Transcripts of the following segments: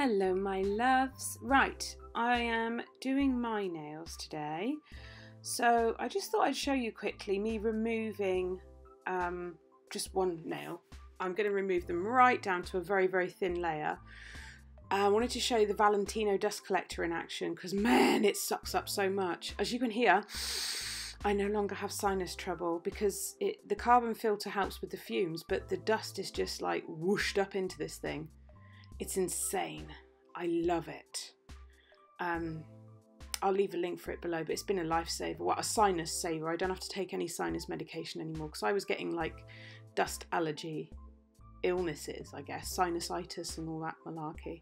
Hello my loves. Right, I am doing my nails today. So I just thought I'd show you quickly me removing just one nail. I'm going to remove them right down to a very, very thin layer. I wanted to show you the Valentino dust collector in action because man, it sucks up so much. As you can hear, I no longer have sinus trouble because the carbon filter helps with the fumes, but the dust is just like whooshed up into this thing. It's insane. I love it. I'll leave a link for it below, but it's been a lifesaver. Well, a sinus saver. I don't have to take any sinus medication anymore because I was getting like dust allergy illnesses, I guess, sinusitis and all that malarkey.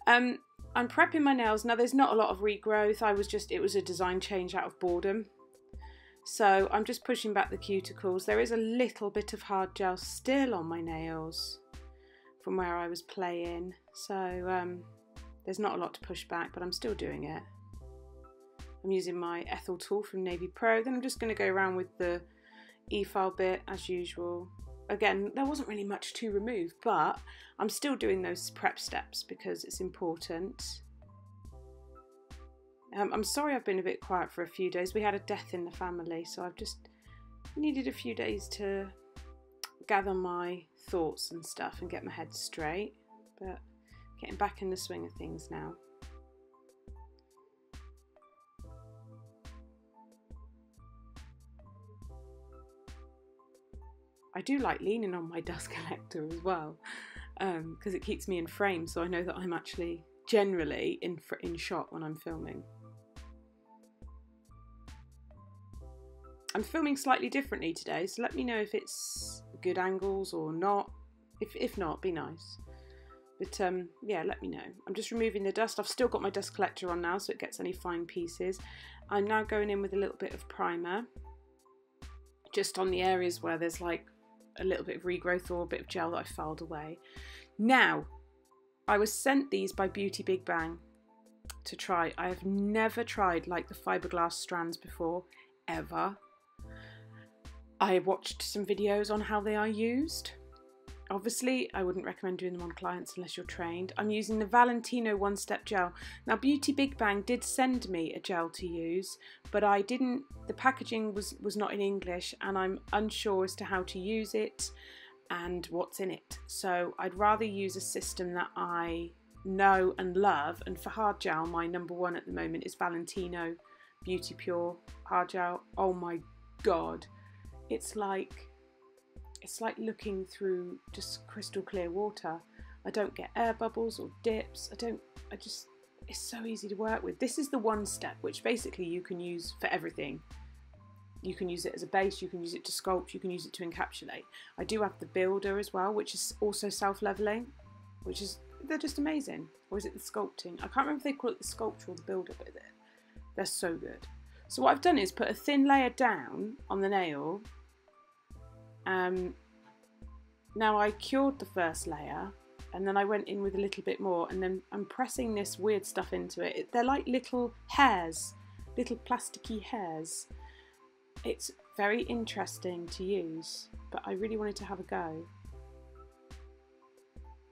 I'm prepping my nails. Now there's not a lot of regrowth. It was a design change out of boredom. So I'm just pushing back the cuticles. There is a little bit of hard gel still on my nails from where I was playing. So there's not a lot to push back, but I'm still doing it. I'm using my Ethel tool from Navy Pro. Then I'm just going to go around with the E-file bit as usual. Again, there wasn't really much to remove, but I'm still doing those prep steps because it's important. I'm sorry I've been a bit quiet for a few days. We had a death in the family, so I've just needed a few days to gather my thoughts and stuff and get my head straight. But getting back in the swing of things now. I do like leaning on my dust collector as well, because it keeps me in frame, so I know that I'm actually generally in shot when I'm filming. I'm filming slightly differently today, so let me know if it's good angles or not. If not, be nice. But yeah, let me know. I'm just removing the dust. I've still got my dust collector on now, so it gets any fine pieces. I'm now going in with a little bit of primer, just on the areas where there's like a little bit of regrowth or a bit of gel that I filed away. Now, I was sent these by Beauty Big Bang to try. I have never tried like the fiberglass strands before, ever. I watched some videos on how they are used. Obviously, I wouldn't recommend doing them on clients unless you're trained. I'm using the Valentino one-step gel. Now, Beauty Big Bang did send me a gel to use, but I didn't, the packaging was not in English and I'm unsure as to how to use it and what's in it. So I'd rather use a system that I know and love, and for hard gel, my number one at the moment is Valentino Beauty Pure hard gel. Oh my God. It's like looking through just crystal clear water. I don't get air bubbles or dips. It's so easy to work with. This is the one step, which basically you can use for everything. You can use it as a base, you can use it to sculpt, you can use it to encapsulate. I do have the builder as well, which is also self-leveling, they're just amazing. Or is it the sculpting? I can't remember if they call it the sculpture or the builder, but they're so good. So what I've done is put a thin layer down on the nail. Now I cured the first layer and then I went in with a little bit more, and then I'm pressing this weird stuff into it. They're like little hairs, little plasticky hairs. It's very interesting to use, but I really wanted to have a go.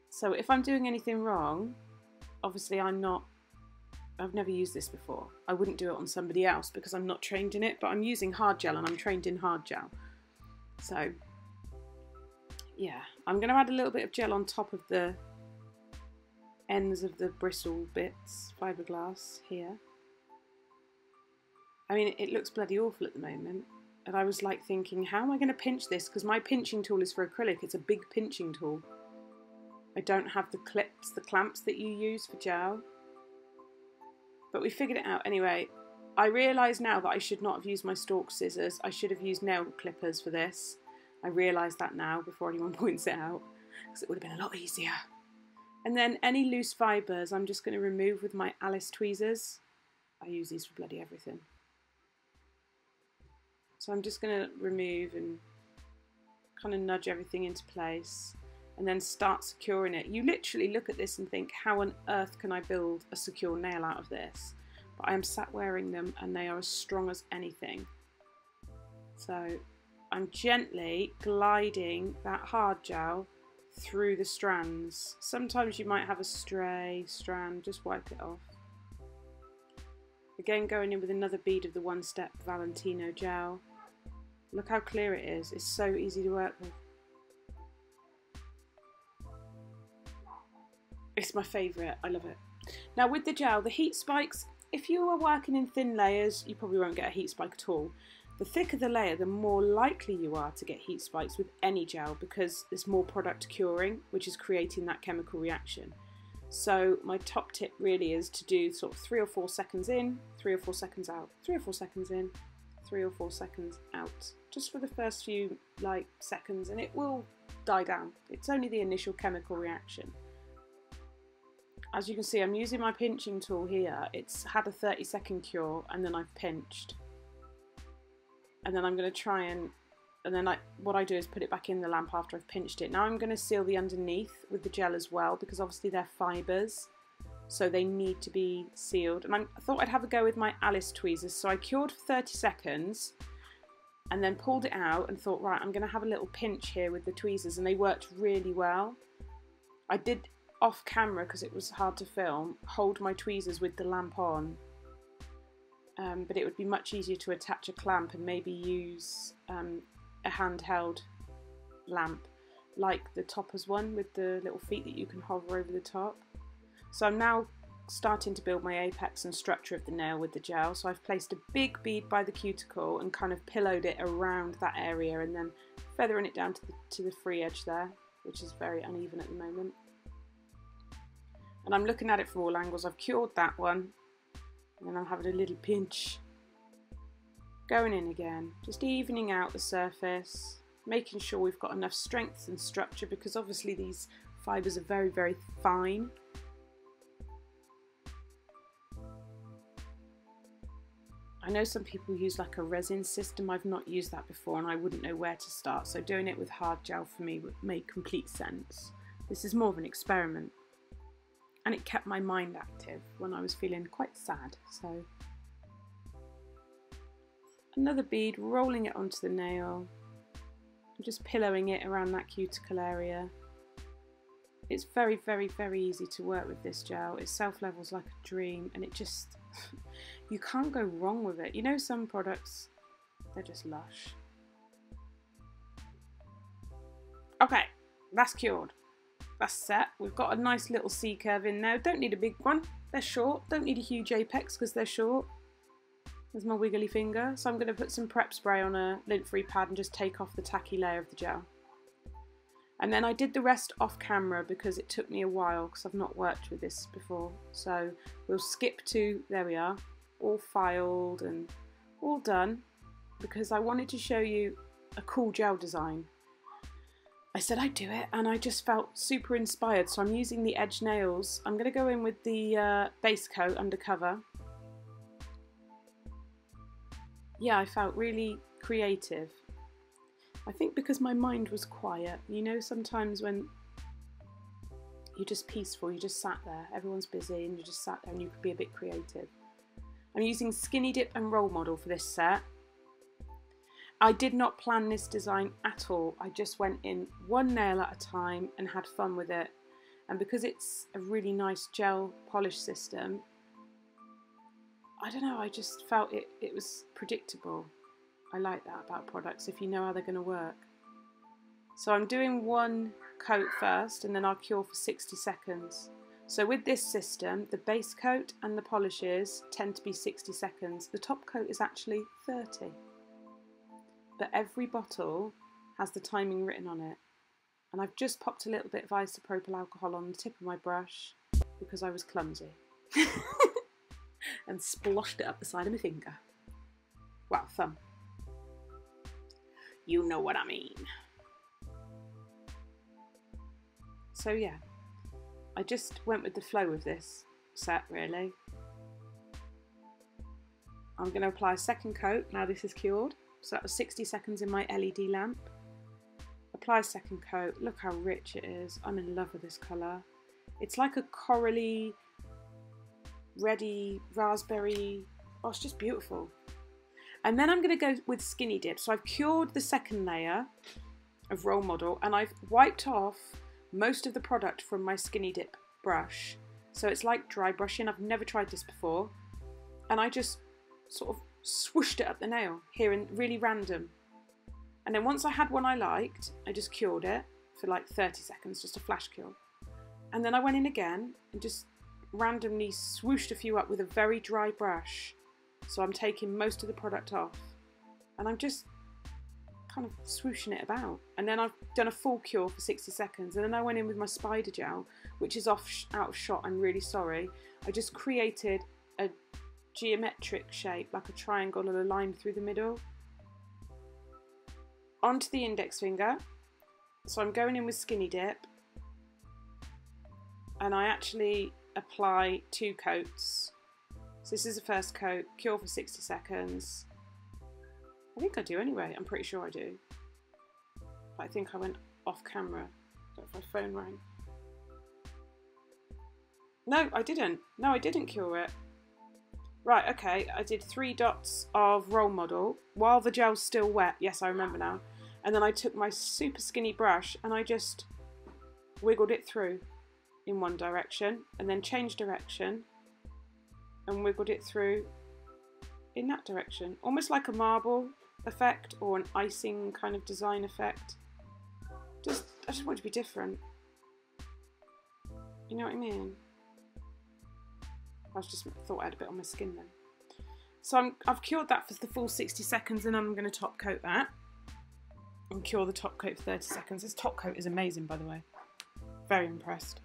So if I'm doing anything wrong, obviously I've never used this before. I wouldn't do it on somebody else because I'm not trained in it, but I'm using hard gel and I'm trained in hard gel. So yeah, I'm going to add a little bit of gel on top of the ends of the bristle bits, fiberglass here. I mean, it looks bloody awful at the moment. And I was like thinking, how am I going to pinch this? Because my pinching tool is for acrylic. It's a big pinching tool. I don't have the clips, the clamps that you use for gel. But we figured it out anyway. I realise now that I should not have used my stalk scissors. I should have used nail clippers for this. I realise that now before anyone points it out, because it would have been a lot easier. And then any loose fibres I'm just going to remove with my Alice tweezers. I use these for bloody everything. So I'm just going to remove and kind of nudge everything into place and then start securing it. You literally look at this and think, how on earth can I build a secure nail out of this? But I am sat wearing them and they are as strong as anything. So I'm gently gliding that hard gel through the strands. Sometimes you might have a stray strand, just wipe it off. Again, going in with another bead of the One Step Valentino gel. Look how clear it is. It's so easy to work with. It's my favourite. I love it. Now with the gel, the heat spikes, if you are working in thin layers, you probably won't get a heat spike at all. The thicker the layer, the more likely you are to get heat spikes with any gel because there's more product curing, which is creating that chemical reaction. So my top tip really is to do sort of 3 or 4 seconds in, 3 or 4 seconds out, 3 or 4 seconds in, 3 or 4 seconds out, just for the first few seconds, and it will die down. It's only the initial chemical reaction. As you can see, I'm using my pinching tool here. It's had a 30-second cure, and then I've pinched. And then I'm going to try and then what I do is put it back in the lamp after I've pinched it. Now I'm going to seal the underneath with the gel as well, because obviously they're fibres, so they need to be sealed. And I thought I'd have a go with my Alice tweezers, so I cured for 30 seconds and then pulled it out and thought, right, I'm going to have a little pinch here with the tweezers, and they worked really well. I did off camera, because it was hard to film, hold my tweezers with the lamp on. But it would be much easier to attach a clamp and maybe use a handheld lamp like the Topper's one with the little feet that you can hover over the top. So I'm now starting to build my apex and structure of the nail with the gel. So I've placed a big bead by the cuticle and kind of pillowed it around that area, and then feathering it down to the free edge there, which is very uneven at the moment. And I'm looking at it from all angles. I've cured that one. And then I'm having a little pinch, going in again, just evening out the surface, making sure we've got enough strength and structure, because obviously these fibres are very, very fine. I know some people use like a resin system. I've not used that before and I wouldn't know where to start, so doing it with hard gel for me would make complete sense. This is more of an experiment. And it kept my mind active when I was feeling quite sad. So another bead, rolling it onto the nail, and just pillowing it around that cuticle area. It's very, very, very easy to work with this gel. It self-levels like a dream, and it just, you can't go wrong with it. You know, some products, they're just lush. Okay, that's cured. That's set. We've got a nice little C curve in there. Don't need a big one. They're short. Don't need a huge apex because they're short. There's my wiggly finger. So I'm going to put some prep spray on a lint-free pad and just take off the tacky layer of the gel. And then I did the rest off camera because it took me a while because I've not worked with this before. So we'll skip to, there we are, all filed and all done, because I wanted to show you a cool gel design. I said I'd do it, and I just felt super inspired, so I'm using the edge nails. I'm going to go in with the base coat undercover. Yeah, I felt really creative. I think because my mind was quiet. You know, sometimes when you're just peaceful, you just sat there, everyone's busy, and you just sat there and you could be a bit creative. I'm using Skinny Dip and Roll Model for this set. I did not plan this design at all. I just went in one nail at a time and had fun with it. And because it's a really nice gel polish system, I don't know, I just felt it was predictable. I like that about products, if you know how they're going to work. So I'm doing one coat first and then I'll cure for 60 seconds. So with this system, the base coat and the polishes tend to be 60 seconds. The top coat is actually 30. But every bottle has the timing written on it. And I've just popped a little bit of isopropyl alcohol on the tip of my brush because I was clumsy. And sploshed it up the side of my finger. Well, thumb. You know what I mean. So yeah, I just went with the flow of this set really. I'm going to apply a second coat now this is cured. So that was 60 seconds in my LED lamp. Apply a second coat. Look how rich it is. I'm in love with this colour. It's like a corally, reddy, raspberry. Oh, it's just beautiful. And then I'm going to go with Skinny Dip. So I've cured the second layer of Roll Model and I've wiped off most of the product from my Skinny Dip brush. So it's like dry brushing. I've never tried this before. And I just sort of swooshed it up the nail here, in really random. And then once I had one I liked, I just cured it for like 30 seconds, just a flash cure. And then I went in again and just randomly swooshed a few up with a very dry brush. So I'm taking most of the product off. And I'm just kind of swooshing it about. And then I've done a full cure for 60 seconds. And then I went in with my spider gel, which is out of shot, I'm really sorry. I just created a geometric shape, like a triangle and a line through the middle. Onto the index finger. So I'm going in with Skinny Dip. And I actually apply 2 coats. So this is the first coat, cure for 60 seconds. I think I do anyway, I'm pretty sure I do. But I think I went off camera. I don't know if my phone rang. No, I didn't. No, I didn't cure it. Right, okay, I did 3 dots of role model while the gel's still wet. Yes, I remember now. And then I took my super skinny brush and I just wiggled it through in one direction and then changed direction and wiggled it through in that direction. Almost like a marble effect or an icing kind of design effect. I just want it to be different. You know what I mean? I just thought I had a bit on my skin then. So I've cured that for the full 60 seconds and I'm going to top coat that. And cure the top coat for 30 seconds. This top coat is amazing, by the way. Very impressed.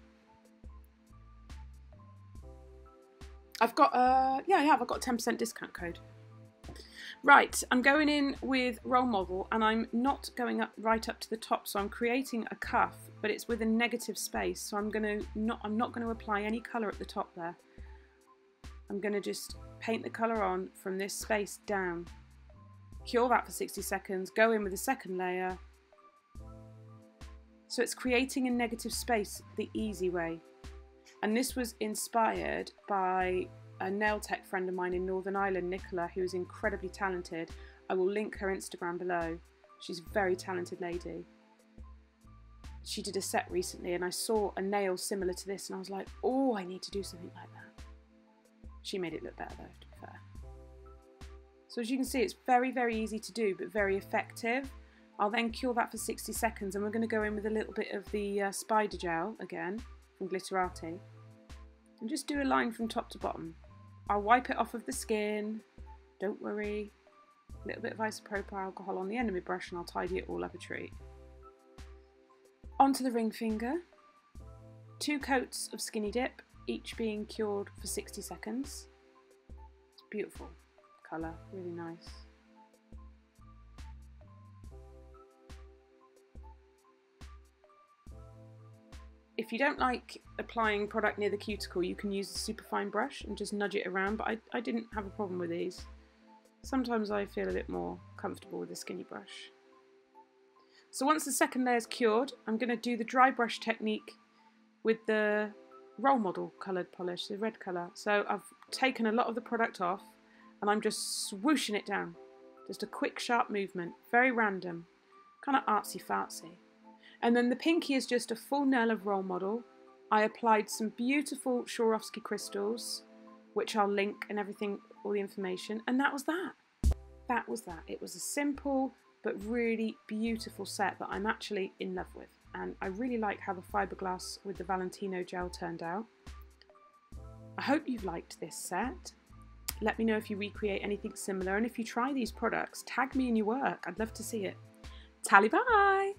I've got I've got a 10% discount code. Right, I'm going in with Role Model and I'm not going up right up to the top, so I'm creating a cuff, but it's with a negative space, so I'm not going to apply any colour at the top there. I'm going to just paint the colour on from this space down. Cure that for 60 seconds, go in with a second layer. So it's creating a negative space the easy way. And this was inspired by a nail tech friend of mine in Northern Ireland, Nicola, who is incredibly talented. I will link her Instagram below. She's a very talented lady. She did a set recently and I saw a nail similar to this and I was like, oh, I need to do something like that. She made it look better though, to be fair. So as you can see, it's very, very easy to do, but very effective. I'll then cure that for 60 seconds and we're going to go in with a little bit of the spider gel again from Glitterarty and just do a line from top to bottom. I'll wipe it off of the skin, don't worry. A little bit of isopropyl alcohol on the end of my brush and I'll tidy it all up a treat. Onto the ring finger. 2 coats of Skinny Dip, each being cured for 60 seconds. It's beautiful colour, really nice. If you don't like applying product near the cuticle, you can use a superfine brush and just nudge it around, but I didn't have a problem with these. Sometimes I feel a bit more comfortable with the skinny brush. So once the second layer is cured, I'm going to do the dry brush technique with the Role Model coloured polish, the red colour. So I've taken a lot of the product off and I'm just swooshing it down. Just a quick sharp movement, very random, kind of artsy fartsy. And then the pinky is just a full nail of Role Model. I applied some beautiful Swarovski crystals, which I'll link and everything, all the information. And that was that. That was that. It was a simple but really beautiful set that I'm actually in love with. And I really like how the fiberglass with the Valentino gel turned out. I hope you've liked this set. Let me know if you recreate anything similar. And if you try these products, tag me in your work. I'd love to see it. Tally bye!